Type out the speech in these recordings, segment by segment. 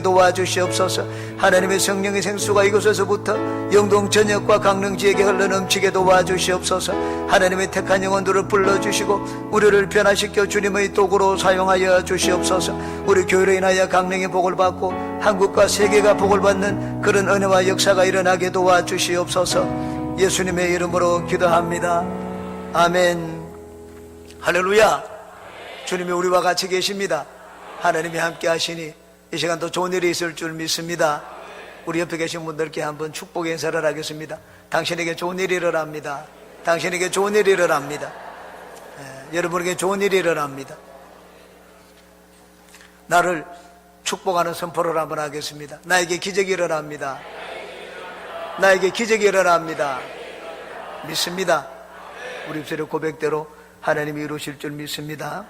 도와주시옵소서. 하나님의 성령의 생수가 이곳에서부터 영동 전역과 강릉 지역에 흘러넘치게 도와주시옵소서. 하나님의 택한 영혼들을 불러주시고 우리를 변화시켜 주님의 도구로 사용하여 주시옵소서. 우리 교회로 인하여 강릉이 복을 받고 한국과 세계가 복을 받는 그런 은혜와 역사가 일어나게 도와주시옵소서. 예수님의 이름으로 기도합니다. 아멘. 할렐루야. 주님이 우리와 같이 계십니다. 하나님이 함께 하시니 이 시간 더 좋은 일이 있을 줄 믿습니다. 우리 옆에 계신 분들께 한번 축복의 인사를 하겠습니다. 당신에게 좋은 일이 일어납니다. 당신에게 좋은 일이 일어납니다. 여러분에게 좋은 일이 일어납니다. 나를 축복하는 선포를 한번 하겠습니다. 나에게 기적이 일어납니다. 나에게 기적이 일어납니다. 믿습니다. 우리 입술의 고백대로 하나님이 이루실 줄 믿습니다.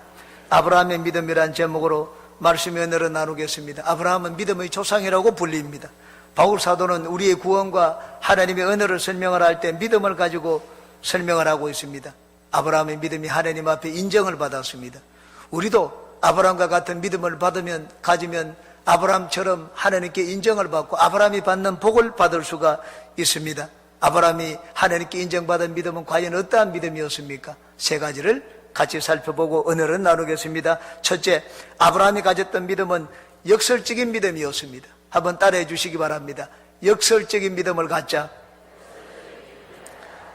아브라함의 믿음이란 제목으로 말씀의 은혜를 나누겠습니다. 아브라함은 믿음의 조상이라고 불립니다. 바울 사도는 우리의 구원과 하나님의 은혜를 설명을 할 때 믿음을 가지고 설명을 하고 있습니다. 아브라함의 믿음이 하나님 앞에 인정을 받았습니다. 우리도 아브라함과 같은 믿음을 가지면 아브라함처럼 하나님께 인정을 받고 아브라함이 받는 복을 받을 수가 있습니다. 아브라함이 하나님께 인정받은 믿음은 과연 어떠한 믿음이었습니까? 세 가지를 같이 살펴보고 은혜를 나누겠습니다. 첫째, 아브라함이 가졌던 믿음은 역설적인 믿음이었습니다. 한번 따라해 주시기 바랍니다. 역설적인 믿음을 갖자.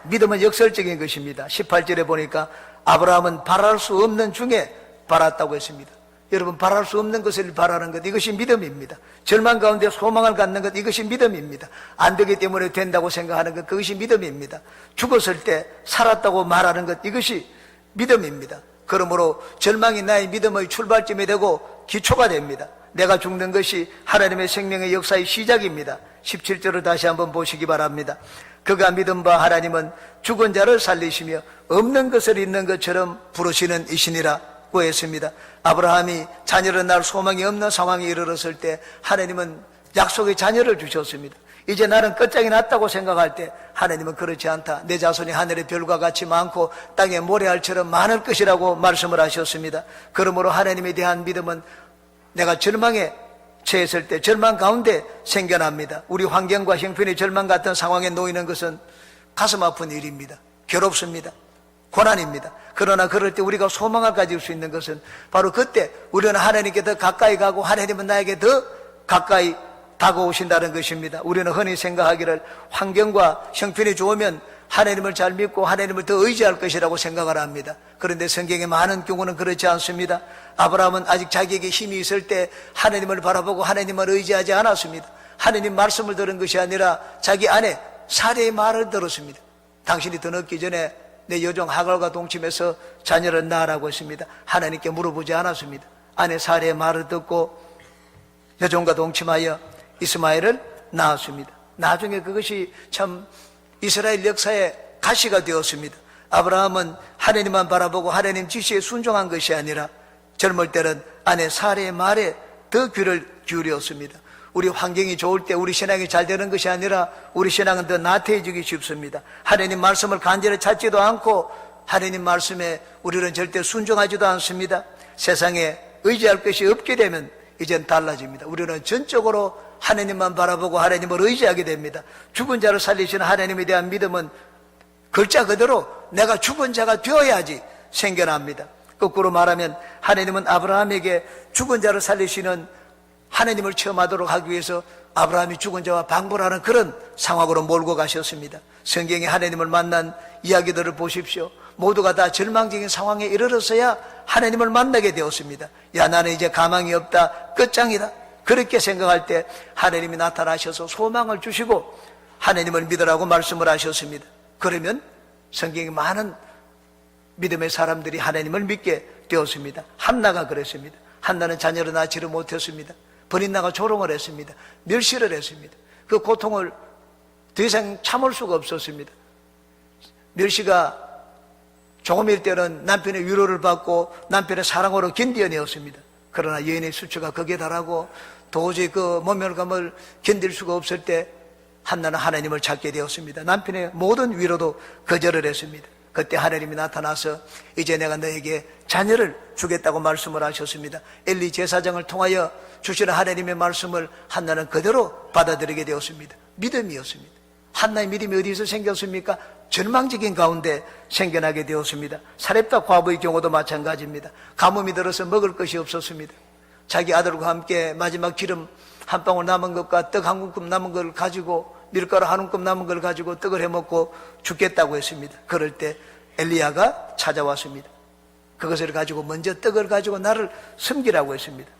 믿음은 역설적인 것입니다. 18절에 보니까 아브라함은 바랄 수 없는 중에 바랐다고 했습니다. 여러분, 바랄 수 없는 것을 바라는 것, 이것이 믿음입니다. 절망 가운데 소망을 갖는 것, 이것이 믿음입니다. 안 되기 때문에 된다고 생각하는 것, 그것이 믿음입니다. 죽었을 때 살았다고 말하는 것, 이것이 믿음입니다. 그러므로 절망이 나의 믿음의 출발점이 되고 기초가 됩니다. 내가 죽는 것이 하나님의 생명의 역사의 시작입니다. 17절을 다시 한번 보시기 바랍니다. 그가 믿음 바 하나님은 죽은 자를 살리시며 없는 것을 있는 것처럼 부르시는 이시니라고 했습니다. 아브라함이 자녀를 낳을 소망이 없는 상황에 이르렀을 때 하나님은 약속의 자녀를 주셨습니다. 이제 나는 끝장이 났다고 생각할 때 하나님은 그렇지 않다. 내 자손이 하늘의 별과 같이 많고 땅의 모래알처럼 많을 것이라고 말씀을 하셨습니다. 그러므로 하나님에 대한 믿음은 내가 절망에 처했을 때 절망 가운데 생겨납니다. 우리 환경과 형편이 절망 같은 상황에 놓이는 것은 가슴 아픈 일입니다. 괴롭습니다. 고난입니다. 그러나 그럴 때 우리가 소망을 가질 수 있는 것은 바로 그때 우리는 하나님께 더 가까이 가고 하나님은 나에게 더 가까이 다가오신다는 것입니다. 우리는 흔히 생각하기를 환경과 형편이 좋으면 하나님을 잘 믿고 하나님을 더 의지할 것이라고 생각을 합니다. 그런데 성경의 많은 경우는 그렇지 않습니다. 아브라함은 아직 자기에게 힘이 있을 때 하나님을 바라보고 하나님을 의지하지 않았습니다. 하나님 말씀을 들은 것이 아니라 자기 아내 사레의 말을 들었습니다. 당신이 더 늦기 전에 내 여종 하갈과 동침해서 자녀를 낳으라고 했습니다. 하나님께 물어보지 않았습니다. 아내 사레의 말을 듣고 여종과 동침하여 이스마엘을 낳았습니다. 나중에 그것이 참 이스라엘 역사의 가시가 되었습니다. 아브라함은 하나님만 바라보고 하나님 지시에 순종한 것이 아니라 젊을 때는 아내 사레의 말에 더 귀를 기울였습니다. 우리 환경이 좋을 때 우리 신앙이 잘 되는 것이 아니라 우리 신앙은 더 나태해지기 쉽습니다. 하나님 말씀을 간절히 찾지도 않고 하나님 말씀에 우리는 절대 순종하지도 않습니다. 세상에 의지할 것이 없게 되면 이젠 달라집니다. 우리는 전적으로 하나님만 바라보고 하나님을 의지하게 됩니다. 죽은 자를 살리시는 하나님에 대한 믿음은 글자 그대로 내가 죽은 자가 되어야지 생겨납니다. 거꾸로 말하면 하나님은 아브라함에게 죽은 자를 살리시는 하나님을 체험하도록 하기 위해서 아브라함이 죽은 자와 방불하는 그런 상황으로 몰고 가셨습니다. 성경에 하나님을 만난 이야기들을 보십시오. 모두가 다 절망적인 상황에 이르렀어야 하나님을 만나게 되었습니다. 야, 나는 이제 가망이 없다, 끝장이다, 그렇게 생각할 때 하나님이 나타나셔서 소망을 주시고 하나님을 믿으라고 말씀을 하셨습니다. 그러면 성경에 많은 믿음의 사람들이 하나님을 믿게 되었습니다. 한나가 그랬습니다. 한나는 자녀를 낳지를 못했습니다. 버린 나가 조롱을 했습니다. 멸시를 했습니다. 그 고통을 더 이상 참을 수가 없었습니다. 멸시가 조금일 때는 남편의 위로를 받고 남편의 사랑으로 견뎌내었습니다. 그러나 여인의 수치가 극에 달하고 도저히 그 모멸감을 견딜 수가 없을 때 한나는 하나님을 찾게 되었습니다. 남편의 모든 위로도 거절을 했습니다. 그때 하나님이 나타나서 이제 내가 너에게 자녀를 주겠다고 말씀을 하셨습니다. 엘리 제사장을 통하여 주시는 하나님의 말씀을 한나는 그대로 받아들이게 되었습니다. 믿음이었습니다. 한나의 믿음이 어디서 생겼습니까? 절망적인 가운데 생겨나게 되었습니다. 사렙다 과부의 경우도 마찬가지입니다. 가뭄이 들어서 먹을 것이 없었습니다. 자기 아들과 함께 마지막 기름 한 방울 남은 것과 떡 한 움큼 남은 걸 가지고 밀가루 한 움큼 남은 걸 가지고 떡을 해먹고 죽겠다고 했습니다. 그럴 때 엘리야가 찾아왔습니다. 그것을 가지고 먼저 떡을 가지고 나를 섬기라고 했습니다.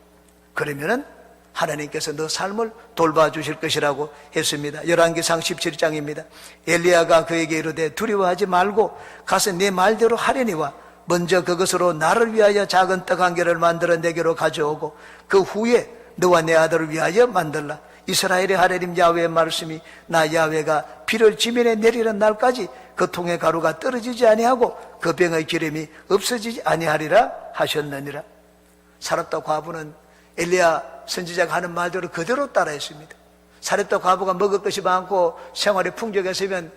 그러면은 하나님께서 너 삶을 돌봐주실 것이라고 했습니다. 열왕기상 17장입니다. 엘리야가 그에게 이르되 두려워하지 말고 가서 내 말대로 하려니와 먼저 그것으로 나를 위하여 작은 떡 한 개를 만들어 내게로 가져오고 그 후에 너와 내 아들을 위하여 만들라. 이스라엘의 하나님 야훼의 말씀이 나 야훼가 비를 지면에 내리는 날까지 그 통의 가루가 떨어지지 아니하고 그 병의 기름이 없어지지 아니하리라 하셨느니라. 사렙다 과부는 엘리야 선지자가 하는 말대로 그대로 따라했습니다. 사렙다 과부가 먹을 것이 많고 생활이 풍족했으면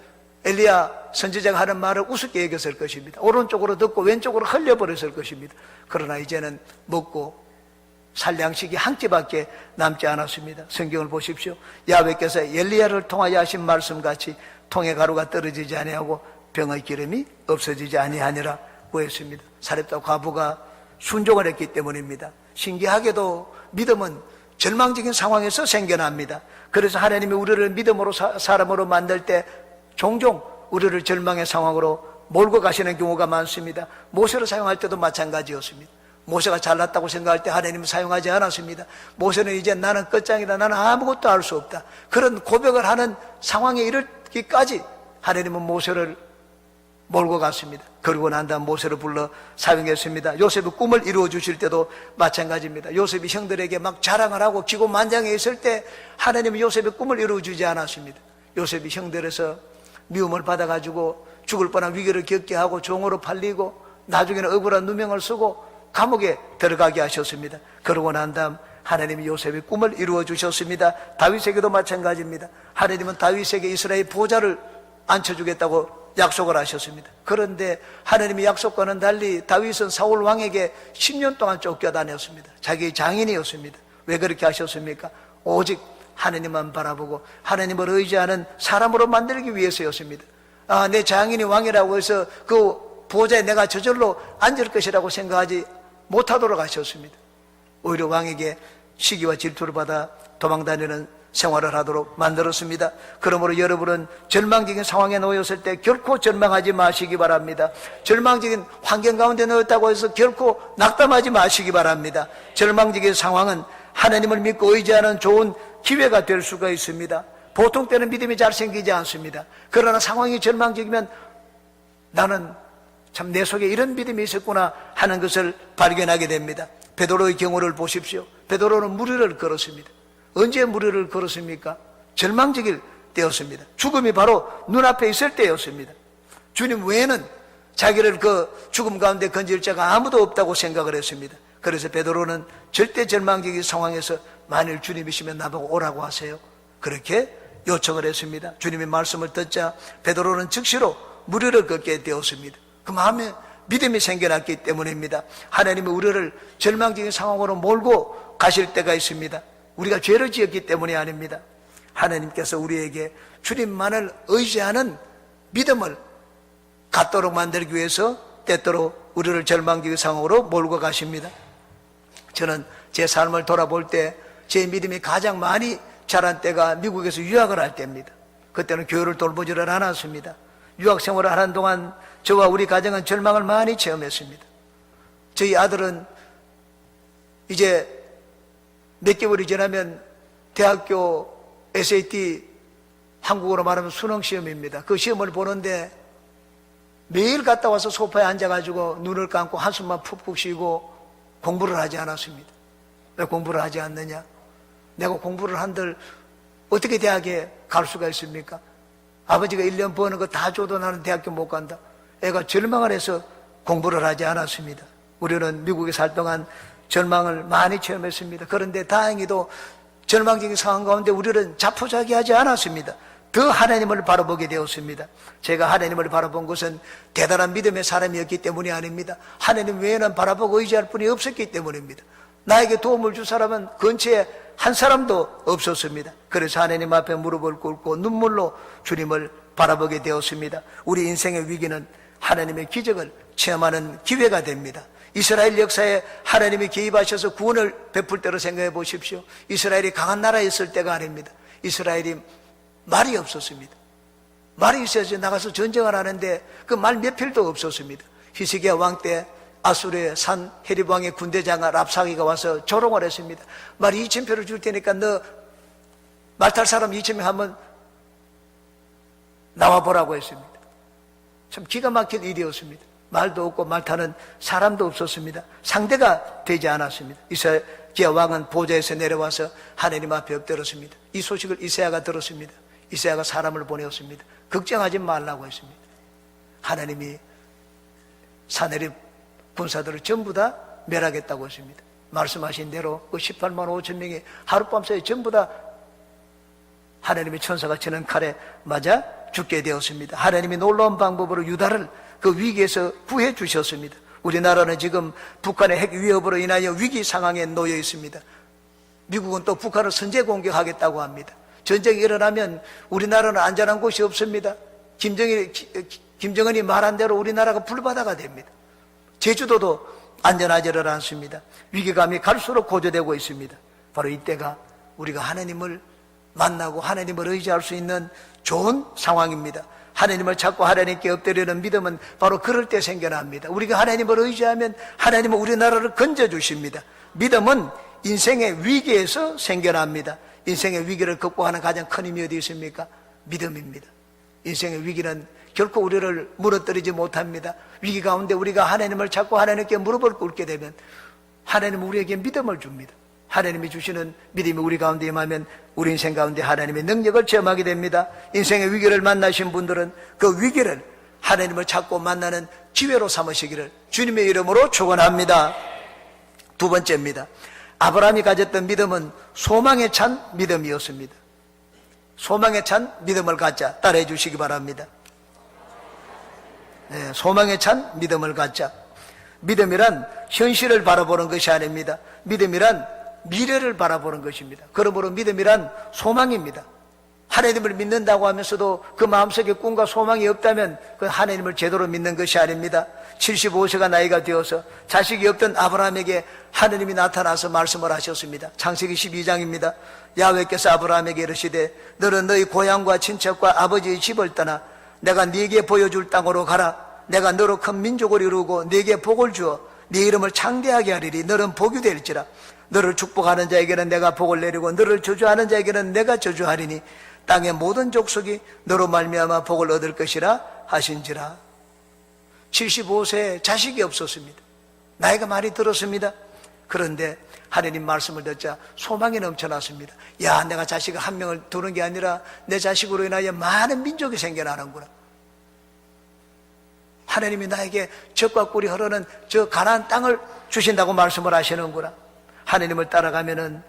엘리야 선지자가 하는 말을 우습게 여겼을 것입니다. 오른쪽으로 듣고 왼쪽으로 흘려버렸을 것입니다. 그러나 이제는 먹고 살 양식이 한 끼밖에 남지 않았습니다. 성경을 보십시오. 야훼께서 엘리야를 통하여 하신 말씀같이 통의 가루가 떨어지지 아니하고 병의 기름이 없어지지 아니하니라고 했습니다. 사렙다 과부가 순종을 했기 때문입니다. 신기하게도 믿음은 절망적인 상황에서 생겨납니다. 그래서 하나님이 우리를 믿음으로 사람으로 만들 때 종종 우리를 절망의 상황으로 몰고 가시는 경우가 많습니다. 모세를 사용할 때도 마찬가지였습니다. 모세가 잘났다고 생각할 때 하나님은 사용하지 않았습니다. 모세는 이제 나는 끝장이다, 나는 아무것도 할 수 없다, 그런 고백을 하는 상황에 이르기까지 하나님은 모세를 몰고 갔습니다. 그리고 난 다음 모세를 불러 사용했습니다. 요셉의 꿈을 이루어 주실 때도 마찬가지입니다. 요셉이 형들에게 막 자랑을 하고 기고만장해 있을 때 하나님은 요셉의 꿈을 이루어 주지 않았습니다. 요셉이 형들에서 미움을 받아가지고 죽을 뻔한 위기를 겪게 하고 종으로 팔리고 나중에는 억울한 누명을 쓰고 감옥에 들어가게 하셨습니다. 그러고 난 다음 하나님이 요셉의 꿈을 이루어 주셨습니다. 다윗에게도 마찬가지입니다. 하나님은 다윗에게 이스라엘 보좌를 앉혀주겠다고 약속을 하셨습니다. 그런데 하나님의 약속과는 달리 다윗은 사울 왕에게 10년 동안 쫓겨다녔습니다. 자기의 장인이었습니다. 왜 그렇게 하셨습니까? 오직 하나님만 바라보고 하나님을 의지하는 사람으로 만들기 위해서였습니다. 내 장인이 왕이라고 해서 그 보좌에 내가 저절로 앉을 것이라고 생각하지 못하도록 하셨습니다. 오히려 왕에게 시기와 질투를 받아 도망다니는 생활을 하도록 만들었습니다. 그러므로 여러분은 절망적인 상황에 놓였을 때 결코 절망하지 마시기 바랍니다. 절망적인 환경 가운데 놓였다고 해서 결코 낙담하지 마시기 바랍니다. 절망적인 상황은 하나님을 믿고 의지하는 좋은 기회가 될 수가 있습니다. 보통 때는 믿음이 잘 생기지 않습니다. 그러나 상황이 절망적이면 나는 참 내 속에 이런 믿음이 있었구나 하는 것을 발견하게 됩니다. 베드로의 경우를 보십시오. 베드로는 무리를 걸었습니다. 언제 무리를 걸었습니까? 절망적일 때였습니다. 죽음이 바로 눈앞에 있을 때였습니다. 주님 외에는 자기를 그 죽음 가운데 건질 자가 아무도 없다고 생각을 했습니다. 그래서 베드로는 절대 절망적인 상황에서 만일 주님이시면 나보고 오라고 하세요, 그렇게 요청을 했습니다. 주님의 말씀을 듣자 베드로는 즉시로 무리를 걷게 되었습니다. 그 마음에 믿음이 생겨났기 때문입니다. 하나님이 우리를 절망적인 상황으로 몰고 가실 때가 있습니다. 우리가 죄를 지었기 때문이 아닙니다. 하나님께서 우리에게 주님만을 의지하는 믿음을 갖도록 만들기 위해서 때때로 우리를 절망적인 상황으로 몰고 가십니다. 저는 제 삶을 돌아볼 때 제 믿음이 가장 많이 자란 때가 미국에서 유학을 할 때입니다. 그때는 교회를 돌보지를 않았습니다. 유학 생활을 하는 동안 저와 우리 가정은 절망을 많이 체험했습니다. 저희 아들은 이제 몇 개월이 지나면 대학교 SAT, 한국어로 말하면 수능 시험입니다. 그 시험을 보는데 매일 갔다 와서 소파에 앉아가지고 눈을 감고 한숨만 푹푹 쉬고 공부를 하지 않았습니다. 왜 공부를 하지 않느냐? 내가 공부를 한들 어떻게 대학에 갈 수가 있습니까? 아버지가 1년 버는 거 다 줘도 나는 대학교 못 간다. 애가 절망을 해서 공부를 하지 않았습니다. 우리는 미국에 살 동안 절망을 많이 체험했습니다. 그런데 다행히도 절망적인 상황 가운데 우리는 자포자기하지 않았습니다. 더 하나님을 바라보게 되었습니다. 제가 하나님을 바라본 것은 대단한 믿음의 사람이었기 때문이 아닙니다. 하나님 외에는 바라보고 의지할 분이 없었기 때문입니다. 나에게 도움을 줄 사람은 근처에 한 사람도 없었습니다. 그래서 하나님 앞에 무릎을 꿇고 눈물로 주님을 바라보게 되었습니다. 우리 인생의 위기는 하나님의 기적을 체험하는 기회가 됩니다. 이스라엘 역사에 하나님이 개입하셔서 구원을 베풀 때로 생각해 보십시오. 이스라엘이 강한 나라였을 때가 아닙니다. 이스라엘이 말이 없었습니다. 말이 있어야지 나가서 전쟁을 하는데 그 말 몇 필도 없었습니다. 히스기야 왕 때 아수르의 산 헤립 왕의 군대장아 랍사기가 와서 조롱을 했습니다. 말 2,000표를 줄 테니까 너 말 탈 사람 2,000명 한번 나와보라고 했습니다. 참 기가 막힐 일이었습니다. 말도 없고 말 타는 사람도 없었습니다. 상대가 되지 않았습니다. 이스기야 왕은 보좌에서 내려와서 하나님 앞에 엎드렸습니다. 이 소식을 이사야가 들었습니다. 이사야가 사람을 보내었습니다. 걱정하지 말라고 했습니다. 하나님이 사내립 군사들을 전부 다 멸하겠다고 했습니다. 말씀하신 대로 그 18만 5천 명이 하룻밤 사이에 전부 다 하나님의 천사가 치는 칼에 맞아 죽게 되었습니다. 하나님이 놀라운 방법으로 유다를 그 위기에서 구해 주셨습니다. 우리나라는 지금 북한의 핵 위협으로 인하여 위기 상황에 놓여 있습니다. 미국은 또 북한을 선제 공격하겠다고 합니다. 전쟁이 일어나면 우리나라는 안전한 곳이 없습니다. 김정은이 말한 대로 우리나라가 불바다가 됩니다. 제주도도 안전하지를 않습니다. 위기감이 갈수록 고조되고 있습니다. 바로 이때가 우리가 하나님을 만나고 하나님을 의지할 수 있는 좋은 상황입니다. 하나님을 찾고 하나님께 엎드리는 믿음은 바로 그럴 때 생겨납니다. 우리가 하나님을 의지하면 하나님은 우리나라를 건져주십니다. 믿음은 인생의 위기에서 생겨납니다. 인생의 위기를 극복하는 가장 큰 힘이 어디 있습니까? 믿음입니다. 인생의 위기는 결코 우리를 무너뜨리지 못합니다. 위기 가운데 우리가 하나님을 찾고 하나님께 무릎을 꿇게 되면 하나님은 우리에게 믿음을 줍니다. 하나님이 주시는 믿음이 우리 가운데 임하면 우리 인생 가운데 하나님의 능력을 체험하게 됩니다. 인생의 위기를 만나신 분들은 그 위기를 하나님을 찾고 만나는 기회로 삼으시기를 주님의 이름으로 축원합니다. 두 번째입니다. 아브라함이 가졌던 믿음은 소망에 찬 믿음이었습니다. 소망에 찬 믿음을 갖자. 따라해 주시기 바랍니다. 네, 소망에 찬 믿음을 갖자. 믿음이란 현실을 바라보는 것이 아닙니다. 믿음이란 미래를 바라보는 것입니다. 그러므로 믿음이란 소망입니다. 하나님을 믿는다고 하면서도 그 마음속에 꿈과 소망이 없다면 그 하나님을 제대로 믿는 것이 아닙니다. 75세가 나이가 되어서 자식이 없던 아브라함에게 하나님이 나타나서 말씀을 하셨습니다. 창세기 12장입니다. 야훼께서 아브라함에게 이르시되 너는 너희 고향과 친척과 아버지의 집을 떠나 내가 네게 보여줄 땅으로 가라. 내가 너로 큰 민족을 이루고 네게 복을 주어 네 이름을 창대하게 하리니 너는 복이 될지라. 너를 축복하는 자에게는 내가 복을 내리고 너를 저주하는 자에게는 내가 저주하리니 땅의 모든 족속이 너로 말미암아 복을 얻을 것이라 하신지라. 75세에 자식이 없었습니다. 나이가 많이 들었습니다. 그런데 하나님 말씀을 듣자 소망이 넘쳐났습니다. 야, 내가 자식을 한 명을 두는 게 아니라 내 자식으로 인하여 많은 민족이 생겨나는구나. 하나님이 나에게 젖과 꿀이 흐르는 저 가나안 땅을 주신다고 말씀을 하시는구나. 하나님을 따라가면은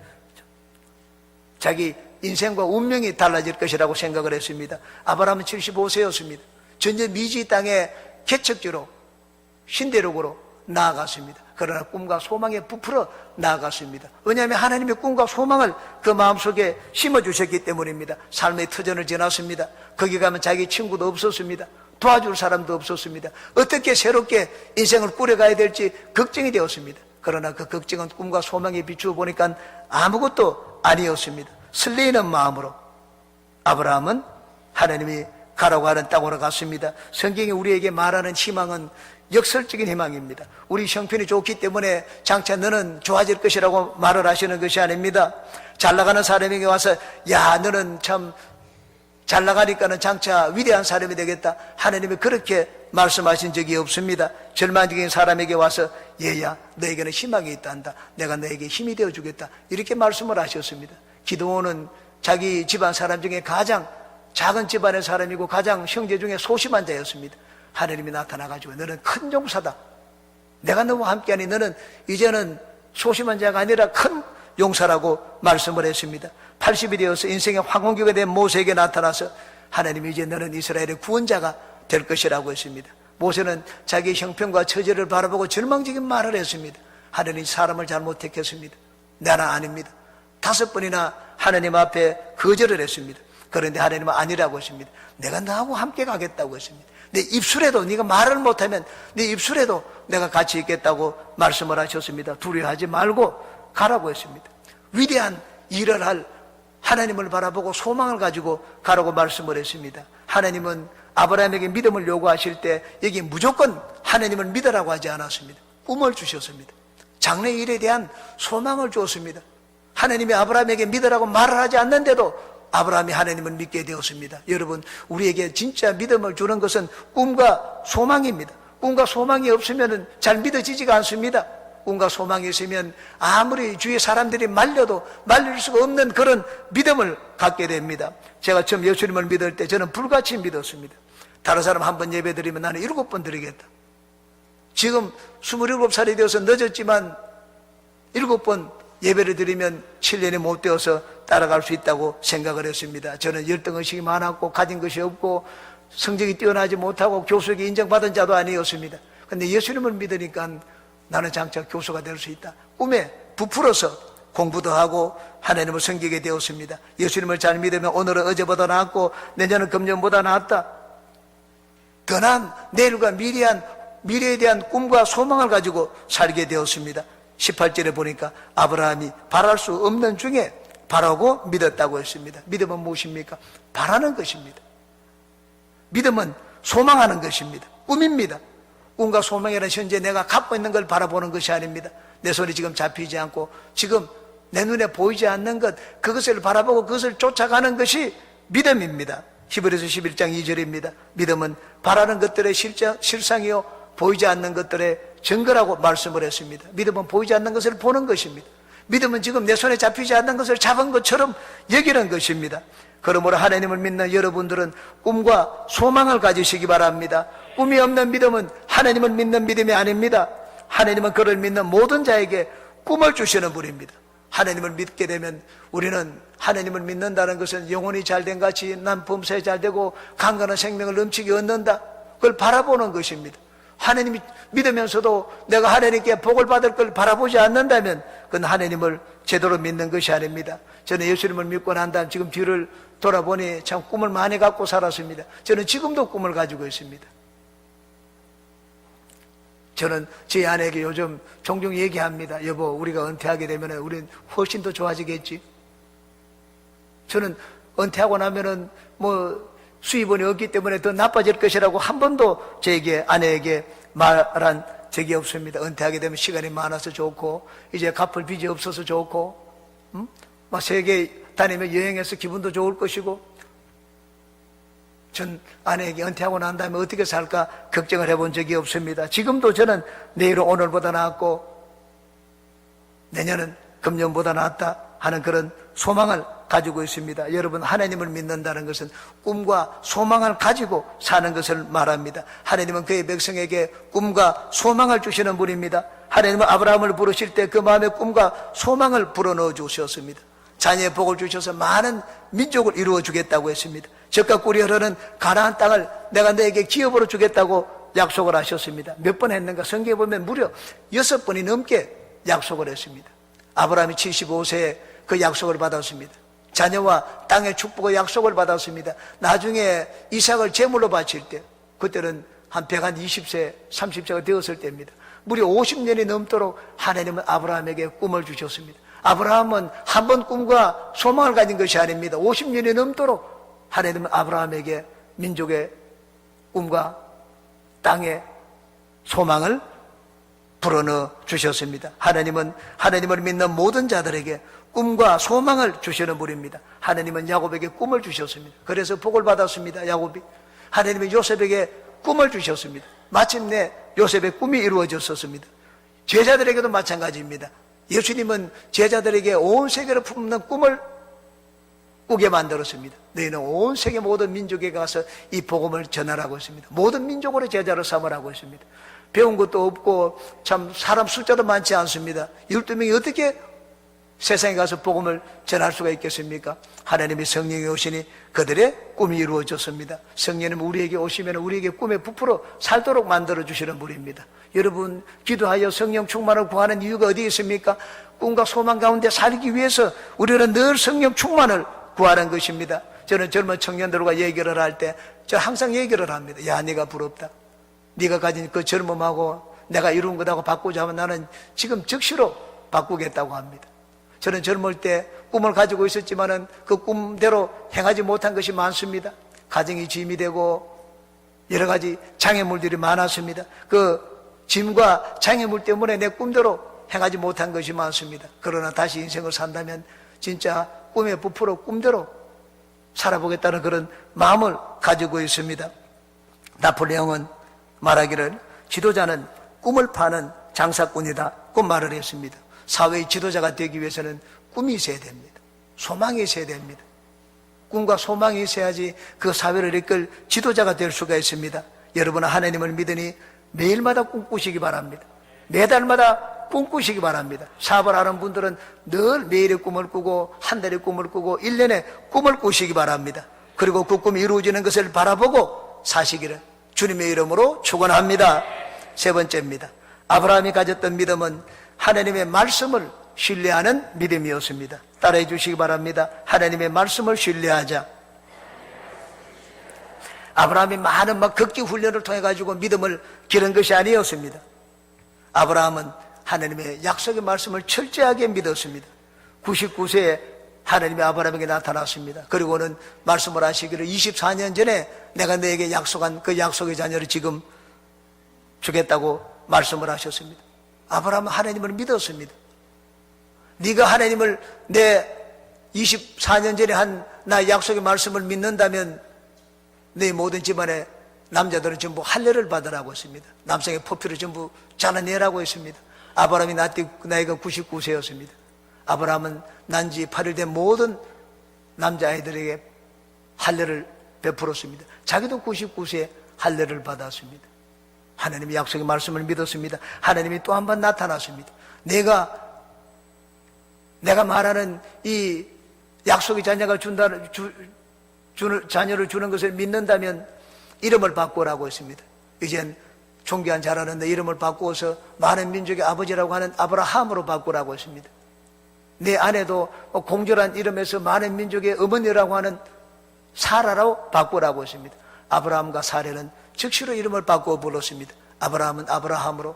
자기 인생과 운명이 달라질 것이라고 생각을 했습니다. 아브라함은 75세였습니다. 전제 미지 땅의 개척지로 신대륙으로 나아갔습니다. 그러나 꿈과 소망에 부풀어 나아갔습니다. 왜냐하면 하나님의 꿈과 소망을 그 마음속에 심어주셨기 때문입니다. 삶의 터전을 지났습니다. 거기 가면 자기 친구도 없었습니다. 도와줄 사람도 없었습니다. 어떻게 새롭게 인생을 꾸려가야 될지 걱정이 되었습니다. 그러나 그 걱정은 꿈과 소망에 비추어 보니까 아무것도 아니었습니다. 설레이는 마음으로 아브라함은 하나님이 가라고 하는 땅으로 갔습니다. 성경이 우리에게 말하는 희망은 역설적인 희망입니다. 우리 형편이 좋기 때문에 장차 너는 좋아질 것이라고 말을 하시는 것이 아닙니다. 잘 나가는 사람에게 와서 야, 너는 참 잘 나가니까는 장차 위대한 사람이 되겠다. 하나님이 그렇게 말씀하신 적이 없습니다. 절망적인 사람에게 와서 얘야, 너에게는 희망이 있단다. 내가 너에게 힘이 되어주겠다. 이렇게 말씀을 하셨습니다. 기드온은 자기 집안 사람 중에 가장 작은 집안의 사람이고 가장 형제 중에 소심한 자였습니다. 하나님이 나타나가지고 너는 큰 용사다. 내가 너와 함께하니 너는 이제는 소심한 자가 아니라 큰 용사라고 말씀을 했습니다. 80이 되어서 인생의 황혼기가 된 모세에게 나타나서 하나님이 이제 너는 이스라엘의 구원자가 될 것이라고 했습니다. 모세는 자기 형편과 처지를 바라보고 절망적인 말을 했습니다. 하나님 사람을 잘못 택했습니다. 나는 아닙니다. 5번이나 하나님 앞에 거절을 했습니다. 그런데 하나님은 아니라고 했습니다. 내가 너하고 함께 가겠다고 했습니다. 내 입술에도 네가 말을 못하면 네 입술에도 내가 같이 있겠다고 말씀을 하셨습니다. 두려워하지 말고 가라고 했습니다. 위대한 일을 할 하나님을 바라보고 소망을 가지고 가라고 말씀을 했습니다. 하나님은 아브라함에게 믿음을 요구하실 때 여기 무조건 하나님을 믿으라고 하지 않았습니다. 꿈을 주셨습니다. 장래 일에 대한 소망을 주었습니다. 하나님이 아브라함에게 믿으라고 말을 하지 않는데도 아브라함이 하나님을 믿게 되었습니다. 여러분, 우리에게 진짜 믿음을 주는 것은 꿈과 소망입니다. 꿈과 소망이 없으면 잘 믿어지지가 않습니다. 꿈과 소망이 있으면 아무리 주위 사람들이 말려도 말릴 수가 없는 그런 믿음을 갖게 됩니다. 제가 처음 예수님을 믿을 때 저는 불같이 믿었습니다. 다른 사람 한 번 예배 드리면 나는 7번 드리겠다. 지금 27살이 되어서 늦었지만 7번 예배를 드리면 7년이 못 되어서 따라갈 수 있다고 생각을 했습니다. 저는 열등의식이 많았고 가진 것이 없고 성적이 뛰어나지 못하고 교수에게 인정받은 자도 아니었습니다. 그런데 예수님을 믿으니까 나는 장차 교수가 될 수 있다. 꿈에 부풀어서 공부도 하고 하나님을 섬기게 되었습니다. 예수님을 잘 믿으면 오늘은 어제보다 낫고 내년은 금년보다 낫다. 더 나은 내일과 미래에 대한 꿈과 소망을 가지고 살게 되었습니다. 18절에 보니까 아브라함이 바랄 수 없는 중에 바라고 믿었다고 했습니다. 믿음은 무엇입니까? 바라는 것입니다. 믿음은 소망하는 것입니다. 꿈입니다. 꿈과 소망이라는 현재 내가 갖고 있는 걸 바라보는 것이 아닙니다. 내 손이 지금 잡히지 않고 지금 내 눈에 보이지 않는 것, 그것을 바라보고 그것을 쫓아가는 것이 믿음입니다. 히브리서 11장 2절입니다. 믿음은 바라는 것들의 실상이요 보이지 않는 것들의 증거라고 말씀을 했습니다. 믿음은 보이지 않는 것을 보는 것입니다. 믿음은 지금 내 손에 잡히지 않는 것을 잡은 것처럼 여기는 것입니다. 그러므로 하나님을 믿는 여러분들은 꿈과 소망을 가지시기 바랍니다. 꿈이 없는 믿음은 하나님을 믿는 믿음이 아닙니다. 하나님은 그를 믿는 모든 자에게 꿈을 주시는 분입니다. 하나님을 믿게 되면 우리는 하나님을 믿는다는 것은 영혼이 잘된 같이 난 범사에 잘되고 강건한 생명을 넘치게 얻는다. 그걸 바라보는 것입니다. 하나님이 믿으면서도 내가 하나님께 복을 받을 걸 바라보지 않는다면 그건 하나님을 제대로 믿는 것이 아닙니다. 저는 예수님을 믿고 난 다음 지금 뒤를 돌아보니 참 꿈을 많이 갖고 살았습니다. 저는 지금도 꿈을 가지고 있습니다. 저는 제 아내에게 요즘 종종 얘기합니다. 여보, 우리가 은퇴하게 되면 우리는 훨씬 더 좋아지겠지. 저는 은퇴하고 나면은 수입원이 없기 때문에 더 나빠질 것이라고 한 번도 저에게 아내에게 말한 적이 없습니다. 은퇴하게 되면 시간이 많아서 좋고 이제 갚을 빚이 없어서 좋고 세계 다니며 여행해서 기분도 좋을 것이고 전 아내에게 은퇴하고 난 다음에 어떻게 살까 걱정을 해본 적이 없습니다. 지금도 저는 내일은 오늘보다 낫고 내년은 금년보다 낫다 하는 그런 소망을 가지고 있습니다. 여러분, 하나님을 믿는다는 것은 꿈과 소망을 가지고 사는 것을 말합니다. 하나님은 그의 백성에게 꿈과 소망을 주시는 분입니다. 하나님은 아브라함을 부르실 때 그 마음에 꿈과 소망을 불어넣어 주셨습니다. 자녀의 복을 주셔서 많은 민족을 이루어 주겠다고 했습니다. 젖과 꿀이 흐르는 가나안 땅을 내가 너에게 기업으로 주겠다고 약속을 하셨습니다. 몇 번 했는가? 성경에 보면 무려 6번이 넘게 약속을 했습니다. 아브라함이 75세에 그 약속을 받았습니다. 자녀와 땅의 축복의 약속을 받았습니다. 나중에 이삭을 제물로 바칠 때 그때는 한 120세, 30세가 되었을 때입니다. 무려 50년이 넘도록 하나님은 아브라함에게 꿈을 주셨습니다. 아브라함은 한 번 꿈과 소망을 가진 것이 아닙니다. 50년이 넘도록 하나님은 아브라함에게 민족의 꿈과 땅의 소망을 불어넣어 주셨습니다. 하나님은 하나님을 믿는 모든 자들에게 꿈과 소망을 주시는 분입니다. 하나님은 야곱에게 꿈을 주셨습니다. 그래서 복을 받았습니다. 야곱이. 하나님은 요셉에게 꿈을 주셨습니다. 마침내 요셉의 꿈이 이루어졌었습니다. 제자들에게도 마찬가지입니다. 예수님은 제자들에게 온 세계를 품는 꿈을 꾸게 만들었습니다. 너희는 온 세계 모든 민족에 가서 이 복음을 전하라고 했습니다. 모든 민족으로 제자를 삼으라고 했습니다. 배운 것도 없고 참 사람 숫자도 많지 않습니다. 12명이 어떻게 세상에 가서 복음을 전할 수가 있겠습니까? 하나님의 성령이 오시니 그들의 꿈이 이루어졌습니다. 성령님 우리에게 오시면 우리에게 꿈에 부풀어 살도록 만들어주시는 분입니다. 여러분, 기도하여 성령 충만을 구하는 이유가 어디 있습니까? 꿈과 소망 가운데 살기 위해서 우리는 늘 성령 충만을 구하는 것입니다. 저는 젊은 청년들과 얘기를 할 때 저 항상 얘기를 합니다. 야, 네가 부럽다. 네가 가진 그 젊음하고 내가 이룬 것하고 바꾸자 하면 나는 지금 즉시로 바꾸겠다고 합니다. 저는 젊을 때 꿈을 가지고 있었지만은 그 꿈대로 행하지 못한 것이 많습니다. 가정이 짐이 되고 여러 가지 장애물들이 많았습니다. 그 짐과 장애물 때문에 내 꿈대로 행하지 못한 것이 많습니다. 그러나 다시 인생을 산다면 진짜 꿈에 부풀어 꿈대로 살아보겠다는 그런 마음을 가지고 있습니다. 나폴레옹은 말하기를 지도자는 꿈을 파는 장사꾼이다 그 말을 했습니다. 사회의 지도자가 되기 위해서는 꿈이 있어야 됩니다. 소망이 있어야 됩니다. 꿈과 소망이 있어야지 그 사회를 이끌 지도자가 될 수가 있습니다. 여러분은 하나님을 믿으니 매일마다 꿈꾸시기 바랍니다. 매달마다 꿈꾸시기 바랍니다. 사업을 하는 분들은 늘 매일의 꿈을 꾸고 한 달의 꿈을 꾸고 1년의 꿈을 꾸시기 바랍니다. 그리고 그 꿈이 이루어지는 것을 바라보고 사시기를 주님의 이름으로 축원합니다. 세 번째입니다. 아브라함이 가졌던 믿음은 하나님의 말씀을 신뢰하는 믿음이었습니다. 따라해 주시기 바랍니다. 하나님의 말씀을 신뢰하자. 아브라함이 많은 걷기 훈련을 통해 가지고 믿음을 기른 것이 아니었습니다. 아브라함은 하나님의 약속의 말씀을 철저하게 믿었습니다. 99세에 하나님이 아브라함에게 나타났습니다. 그리고는 말씀을 하시기를 24년 전에 내가 너에게 약속한 그 약속의 자녀를 지금 주겠다고 말씀을 하셨습니다. 아브라함은 하나님을 믿었습니다. 네가 하나님을 내 24년 전에 한 나의 약속의 말씀을 믿는다면 네 모든 집안의 남자들은 전부 할례를 받으라고 했습니다. 남성의 포피를 전부 잘라내라고 했습니다. 아브라함이 나이가 99세였습니다. 아브라함은 난지 8일 된 모든 남자아이들에게 할례를 베풀었습니다. 자기도 99세에 할례를 받았습니다. 하나님의 약속의 말씀을 믿었습니다. 하나님이 또 한 번 나타났습니다. 내가 말하는 이 약속의 자녀가 자녀를 주는 것을 믿는다면 이름을 바꾸라고 했습니다. 이젠 존귀한 자라는 내 이름을 바꾸어서 많은 민족의 아버지라고 하는 아브라함으로 바꾸라고 했습니다. 내 아내도 공존한 이름에서 많은 민족의 어머니라고 하는 사라로 바꾸라고 했습니다. 아브라함과 사라는 즉시로 이름을 바꾸어 불렀습니다. 아브라함은 아브라함으로,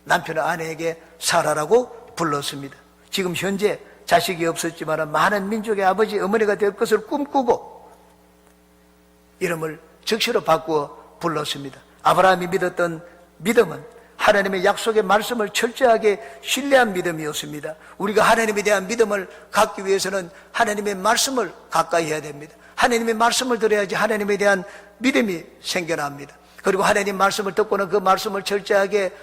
남편의 아내에게 사라라고 불렀습니다. 지금 현재 자식이 없었지만 많은 민족의 아버지, 어머니가 될 것을 꿈꾸고 이름을 즉시로 바꾸어 불렀습니다. 아브라함이 믿었던 믿음은 하나님의 약속의 말씀을 철저하게 신뢰한 믿음이었습니다. 우리가 하나님에 대한 믿음을 갖기 위해서는 하나님의 말씀을 가까이 해야 됩니다. 하나님의 말씀을 들어야지 하나님에 대한 믿음이 생겨납니다. 그리고 하나님 말씀을 듣고는 그 말씀을 철저하게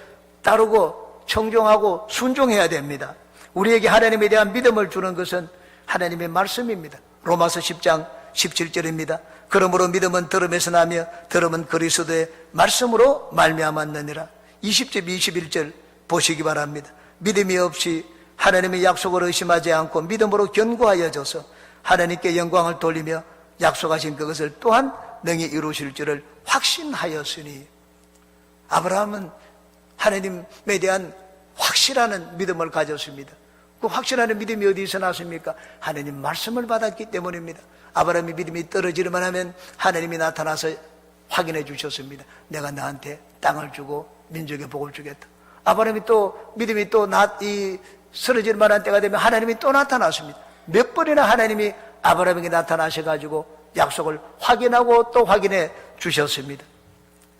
따르고 청종하고 순종해야 됩니다. 우리에게 하나님에 대한 믿음을 주는 것은 하나님의 말씀입니다. 로마서 10장 17절입니다. 그러므로 믿음은 들음에서 나며 들음은 그리스도의 말씀으로 말미암았느니라. 20절 21절 보시기 바랍니다. 믿음이 없이 하나님의 약속을 의심하지 않고 믿음으로 견고하여져서 하나님께 영광을 돌리며 약속하신 그것을 또한 능히 이루실 줄을 확신하였으니. 아브라함은 하나님에 대한 확실한 믿음을 가졌습니다. 그 확실한 믿음이 어디서 났습니까? 하나님 말씀을 받았기 때문입니다. 아브라함의 믿음이 떨어지기만 하면 하나님이 나타나서 확인해 주셨습니다. 내가 너한테 땅을 주고 민족의 복을 주겠다. 아브라함이 또 믿음이 또 쓰러질 만한 때가 되면 하나님이 또 나타났습니다. 몇 번이나 하나님이 아브라함에게 나타나셔가지고 약속을 확인하고 또 확인해 주셨습니다.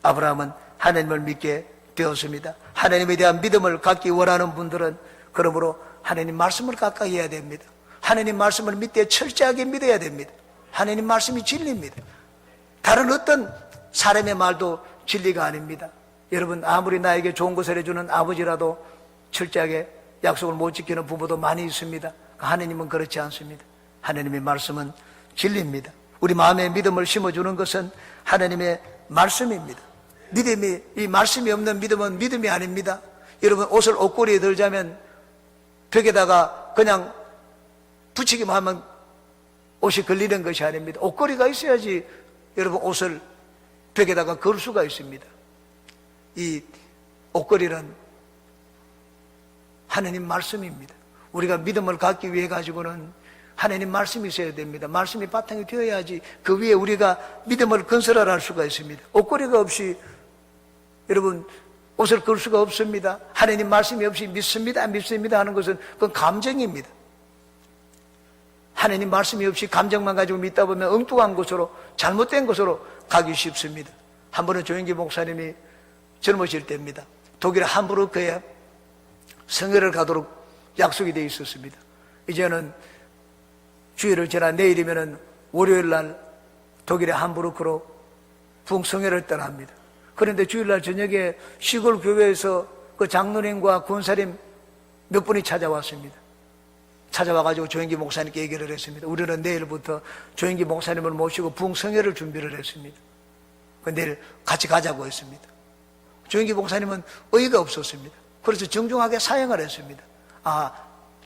아브라함은 하나님을 믿게 되었습니다. 하나님에 대한 믿음을 갖기 원하는 분들은 그러므로 하나님 말씀을 가까이 해야 됩니다. 하나님 말씀을 믿되 철저하게 믿어야 됩니다. 하나님 말씀이 진리입니다. 다른 어떤 사람의 말도 진리가 아닙니다. 여러분, 아무리 나에게 좋은 것을 해주는 아버지라도 철저하게 약속을 못 지키는 부모도 많이 있습니다. 하나님은 그렇지 않습니다. 하나님의 말씀은 진리입니다. 우리 마음에 믿음을 심어주는 것은 하나님의 말씀입니다. 이 말씀이 없는 믿음은 믿음이 아닙니다. 여러분, 옷을 옷걸이에 들자면 벽에다가 그냥 붙이기만 하면 옷이 걸리는 것이 아닙니다. 옷걸이가 있어야지 여러분 옷을 벽에다가 걸 수가 있습니다. 이 옷걸이는 하나님 말씀입니다. 우리가 믿음을 갖기 위해 가지고는 하나님 말씀이 있어야 됩니다. 말씀이 바탕이 되어야지 그 위에 우리가 믿음을 건설할 수가 있습니다. 옷걸이가 없이 여러분 옷을 걸 수가 없습니다. 하나님 말씀이 없이 믿습니다 하는 것은 그건 감정입니다. 하나님 말씀이 없이 감정만 가지고 믿다 보면 엉뚱한 곳으로 잘못된 곳으로 가기 쉽습니다. 한 번은 조영기 목사님이 젊으실 때입니다. 독일의 함부르크에 성회를 가도록 약속이 되어 있었습니다. 이제는 주일을 지나 내일이면은 월요일 날 독일의 함부르크로 부흥성회를 떠납니다. 그런데 주일날 저녁에 시골 교회에서 그 장로님과 권사님 몇 분이 찾아왔습니다. 찾아와가지고 조영기 목사님께 얘기를 했습니다. 우리는 내일부터 조영기 목사님을 모시고 부흥성회를 준비를 했습니다. 내일 같이 가자고 했습니다. 조영기 목사님은 의의가 없었습니다. 그래서 정중하게 사양을 했습니다.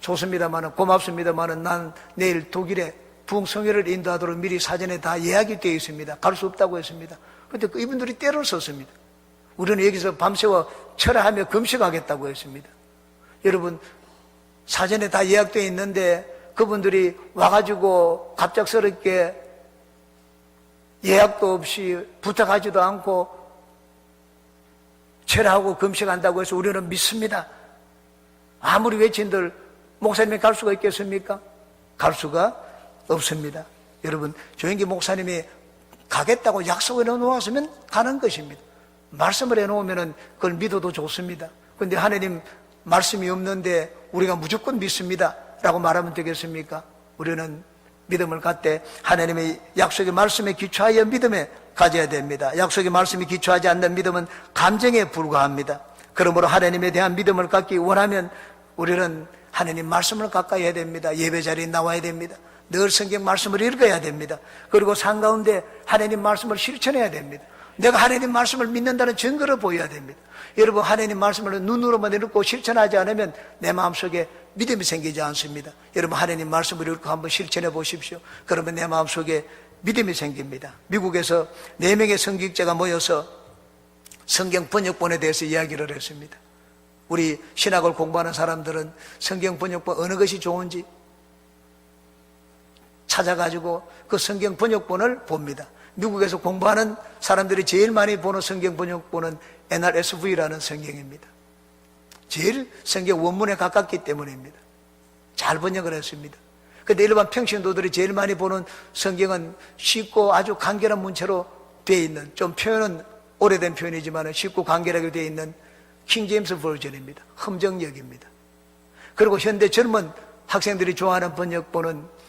좋습니다만은, 고맙습니다만은 난 내일 독일에 부흥성회를 인도하도록 미리 사전에 다 예약이 되어 있습니다. 갈 수 없다고 했습니다. 그런데 이분들이 때를 썼습니다. 우리는 여기서 밤새워 철야하며 금식하겠다고 했습니다. 여러분, 사전에 다 예약되어 있는데 그분들이 와가지고 갑작스럽게 예약도 없이 부탁하지도 않고 철야하고 금식한다고 해서 우리는 믿습니다. 아무리 외친들 목사님이 갈 수가 있겠습니까? 갈 수가 없습니다. 여러분, 조영기 목사님이 가겠다고 약속을 해놓았으면 가는 것입니다. 말씀을 해놓으면 그걸 믿어도 좋습니다. 그런데 하나님 말씀이 없는데 우리가 무조건 믿습니다 라고 말하면 되겠습니까? 우리는 믿음을 갖되 하나님의 약속의 말씀에 기초하여 믿음에 가져야 됩니다. 약속의 말씀이 기초하지 않는 믿음은 감정에 불과합니다. 그러므로 하나님에 대한 믿음을 갖기 원하면 우리는 하나님 말씀을 가까이 해야 됩니다. 예배 자리에 나와야 됩니다. 늘 성경 말씀을 읽어야 됩니다. 그리고 삶 가운데 하나님 말씀을 실천해야 됩니다. 내가 하나님 말씀을 믿는다는 증거를 보여야 됩니다. 여러분, 하나님 말씀을 눈으로만 읽고 실천하지 않으면 내 마음속에 믿음이 생기지 않습니다. 여러분, 하나님 말씀을 읽고 한번 실천해 보십시오. 그러면 내 마음속에 믿음이 생깁니다. 미국에서 4명의 성직자가 모여서 성경 번역본에 대해서 이야기를 했습니다. 우리 신학을 공부하는 사람들은 성경 번역본 어느 것이 좋은지 찾아가지고 그 성경 번역본을 봅니다. 미국에서 공부하는 사람들이 제일 많이 보는 성경 번역본은 NRSV라는 성경입니다. 제일 성경 원문에 가깝기 때문입니다. 잘 번역을 했습니다. 그런데 일반 평신도들이 제일 많이 보는 성경은 쉽고 아주 간결한 문체로 되어 있는, 좀 표현은 오래된 표현이지만 쉽고 간결하게 되어 있는 킹제임스 버전입니다. 흠정역입니다. 그리고 현대 젊은 학생들이 좋아하는 번역본은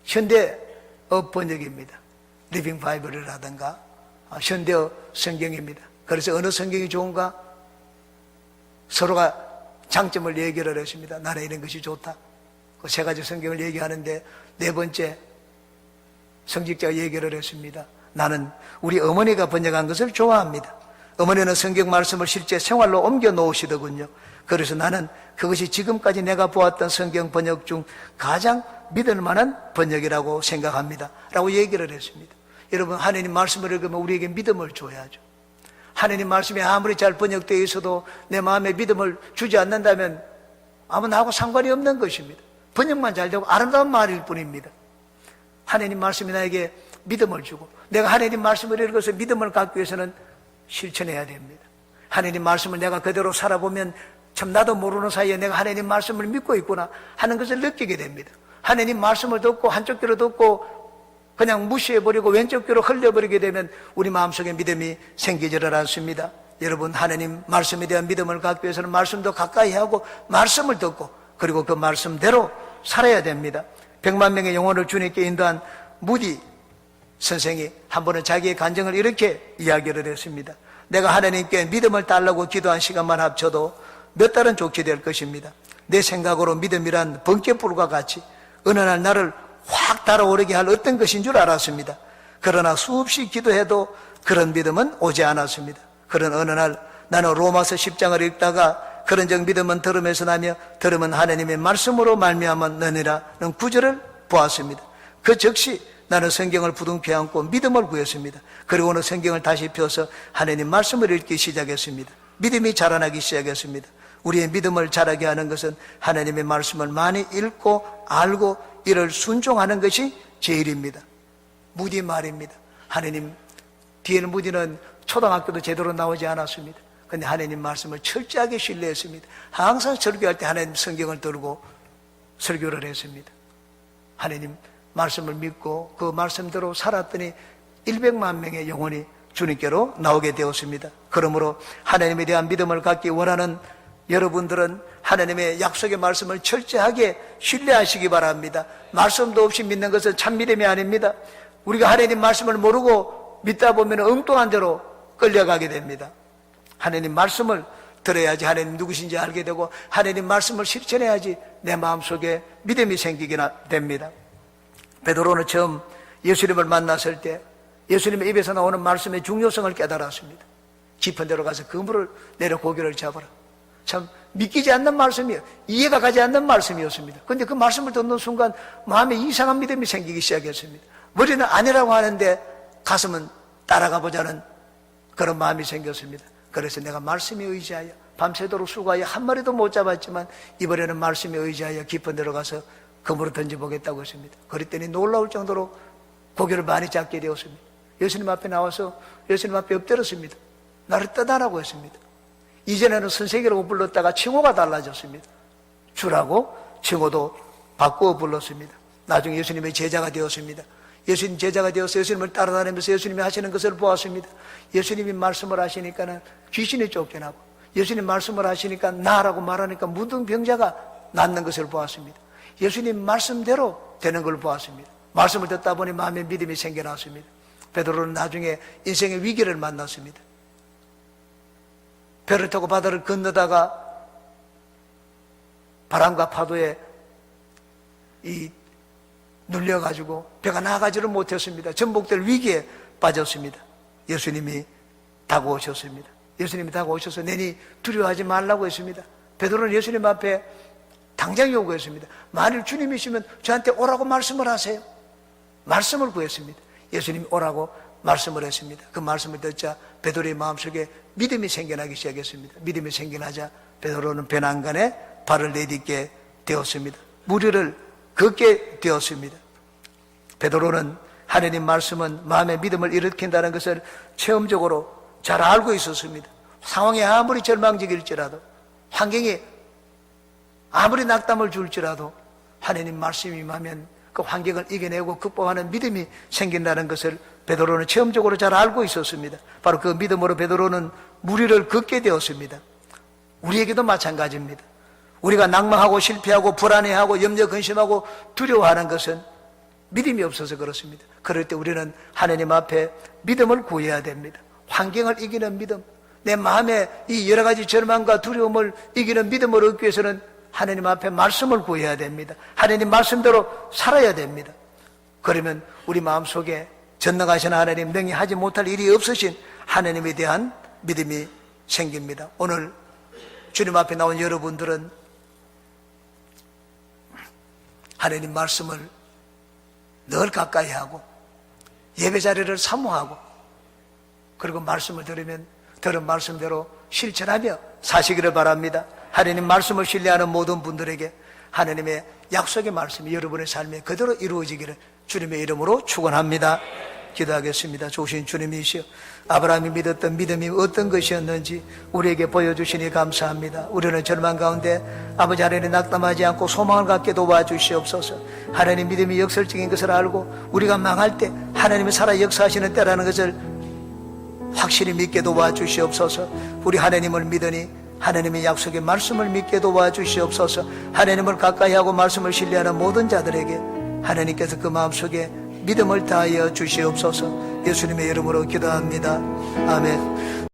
현대어 번역입니다. 리빙 바이블이라든가 현대어 성경입니다. 그래서 어느 성경이 좋은가? 서로가 장점을 얘기를 했습니다. 나는 이런 것이 좋다. 그 3가지 성경을 얘기하는데 4번째 성직자가 얘기를 했습니다. 나는 우리 어머니가 번역한 것을 좋아합니다. 어머니는 성경 말씀을 실제 생활로 옮겨 놓으시더군요. 그래서 나는 그것이 지금까지 내가 보았던 성경 번역 중 가장 믿을 만한 번역이라고 생각합니다 라고 얘기를 했습니다. 여러분, 하나님 말씀을 읽으면 우리에게 믿음을 줘야죠. 하나님 말씀이 아무리 잘 번역되어 있어도 내 마음에 믿음을 주지 않는다면 아무 나하고 상관이 없는 것입니다. 번역만 잘 되고 아름다운 말일 뿐입니다. 하나님 말씀이 나에게 믿음을 주고 내가 하나님 말씀을 읽어서 믿음을 갖기 위해서는 실천해야 됩니다. 하나님 말씀을 내가 그대로 살아보면 참 나도 모르는 사이에 내가 하나님 말씀을 믿고 있구나 하는 것을 느끼게 됩니다. 하나님 말씀을 듣고 한쪽 귀로 듣고 그냥 무시해버리고 왼쪽 귀로 흘려버리게 되면 우리 마음속에 믿음이 생기지를 않습니다. 여러분, 하나님 말씀에 대한 믿음을 갖기 위해서는 말씀도 가까이 하고 말씀을 듣고 그리고 그 말씀대로 살아야 됩니다. 100만 명의 영혼을 주님께 인도한 무디 선생이 한 번은 자기의 간증을 이렇게 이야기를 했습니다. 내가 하나님께 믿음을 달라고 기도한 시간만 합쳐도 몇 달은 좋게 될 것입니다. 내 생각으로 믿음이란 번개불과 같이 어느 날 나를 확 달아오르게 할 어떤 것인 줄 알았습니다. 그러나 수없이 기도해도 그런 믿음은 오지 않았습니다. 그런 어느 날 나는 로마서 10장을 읽다가 그런즉 믿음은 들음에서 나며 들음은 하나님의 말씀으로 말미암아 느니라는 구절을 보았습니다. 그 즉시 나는 성경을 부둥켜 안고 믿음을 구했습니다. 그리고는 성경을 다시 펴서 하나님 말씀을 읽기 시작했습니다. 믿음이 자라나기 시작했습니다. 우리의 믿음을 자라게 하는 것은 하나님의 말씀을 많이 읽고 알고 이를 순종하는 것이 제일입니다. 무디 말입니다. 하나님, 뒤에는 무디는 초등학교도 제대로 나오지 않았습니다. 그런데 하나님 말씀을 철저하게 신뢰했습니다. 항상 설교할 때 하나님 성경을 들고 설교를 했습니다. 하나님 말씀을 믿고 그 말씀대로 살았더니 100만 명의 영혼이 주님께로 나오게 되었습니다. 그러므로 하나님에 대한 믿음을 갖기 원하는 여러분들은 하나님의 약속의 말씀을 철저하게 신뢰하시기 바랍니다. 말씀도 없이 믿는 것은 참 믿음이 아닙니다. 우리가 하나님 말씀을 모르고 믿다 보면 엉뚱한 대로 끌려가게 됩니다. 하나님 말씀을 들어야지 하나님 누구신지 알게 되고 하나님 말씀을 실천해야지 내 마음속에 믿음이 생기기나 됩니다. 베드로는 처음 예수님을 만났을 때 예수님의 입에서 나오는 말씀의 중요성을 깨달았습니다. 깊은 데로 가서 그물을 내려 고기를 잡아라. 참 믿기지 않는 말씀이에요. 이해가 가지 않는 말씀이었습니다. 그런데 그 말씀을 듣는 순간 마음에 이상한 믿음이 생기기 시작했습니다. 머리는 아니라고 하는데 가슴은 따라가 보자는 그런 마음이 생겼습니다. 그래서 내가 말씀에 의지하여 밤새도록 수고하여 한 마리도 못 잡았지만 이번에는 말씀에 의지하여 깊은 데로 가서 그물을 던져보겠다고 했습니다. 그랬더니 놀라울 정도로 고기를 많이 잡게 되었습니다. 예수님 앞에 나와서 예수님 앞에 엎드렸습니다. 나를 떠나라고 했습니다. 이전에는 선생이라고 불렀다가 칭호가 달라졌습니다. 주라고 칭호도 바꾸어 불렀습니다. 나중에 예수님의 제자가 되었습니다. 예수님 제자가 되어서 예수님을 따라다니면서 예수님이 하시는 것을 보았습니다. 예수님이 말씀을 하시니까는 귀신이 쫓겨나고 예수님 말씀을 하시니까 나라고 말하니까 무등병자가 낫는 것을 보았습니다. 예수님 말씀대로 되는 걸 보았습니다. 말씀을 듣다 보니 마음에 믿음이 생겨났습니다. 베드로는 나중에 인생의 위기를 만났습니다. 배를 타고 바다를 건너다가 바람과 파도에 눌려가지고 배가 나가지를 못했습니다. 전복될 위기에 빠졌습니다. 예수님이 다가오셨습니다. 예수님이 다가오셔서 내니 두려워하지 말라고 했습니다. 베드로는 예수님 앞에 당장 요구했습니다. 만일 주님이시면 저한테 오라고 말씀을 하세요. 말씀을 구했습니다. 예수님이 오라고 말씀을 했습니다. 그 말씀을 듣자 베드로의 마음속에 믿음이 생겨나기 시작했습니다. 믿음이 생겨나자 베드로는 배난간에 발을 내딛게 되었습니다. 무리를 걷게 되었습니다. 베드로는 하나님 말씀은 마음의 믿음을 일으킨다는 것을 체험적으로 잘 알고 있었습니다. 상황이 아무리 절망적일지라도 환경이 아무리 낙담을 줄지라도 하나님 말씀이 임하면 그 환경을 이겨내고 극복하는 믿음이 생긴다는 것을 베드로는 체험적으로 잘 알고 있었습니다. 바로 그 믿음으로 베드로는 무리를 걷게 되었습니다. 우리에게도 마찬가지입니다. 우리가 낭망하고 실패하고 불안해하고 염려 근심하고 두려워하는 것은 믿음이 없어서 그렇습니다. 그럴 때 우리는 하나님 앞에 믿음을 구해야 됩니다. 환경을 이기는 믿음, 내 마음의 이 여러 가지 절망과 두려움을 이기는 믿음을 얻기 위해서는 하나님 앞에 말씀을 구해야 됩니다. 하나님 말씀대로 살아야 됩니다. 그러면 우리 마음속에 전능하신 하나님, 능히 하지 못할 일이 없으신 하나님에 대한 믿음이 생깁니다. 오늘 주님 앞에 나온 여러분들은 하나님 말씀을 늘 가까이 하고 예배 자리를 사모하고 그리고 말씀을 들으면 들은 말씀대로 실천하며 사시기를 바랍니다. 하나님 말씀을 신뢰하는 모든 분들에게 하나님의 약속의 말씀이 여러분의 삶에 그대로 이루어지기를 주님의 이름으로 축원합니다. 기도하겠습니다. 좋으신 주님이시여, 아브라함이 믿었던 믿음이 어떤 것이었는지 우리에게 보여주시니 감사합니다. 우리는 절망 가운데 아버지 하나님 낙담하지 않고 소망을 갖게 도와주시옵소서. 하나님 믿음이 역설적인 것을 알고 우리가 망할 때 하나님이 살아 역사하시는 때라는 것을 확실히 믿게 도와주시옵소서. 우리 하나님을 믿으니 하나님의 약속의 말씀을 믿게 도와주시옵소서. 하나님을 가까이 하고 말씀을 신뢰하는 모든 자들에게 하나님께서 그 마음속에 믿음을 다하여 주시옵소서. 예수님의 이름으로 기도합니다. 아멘.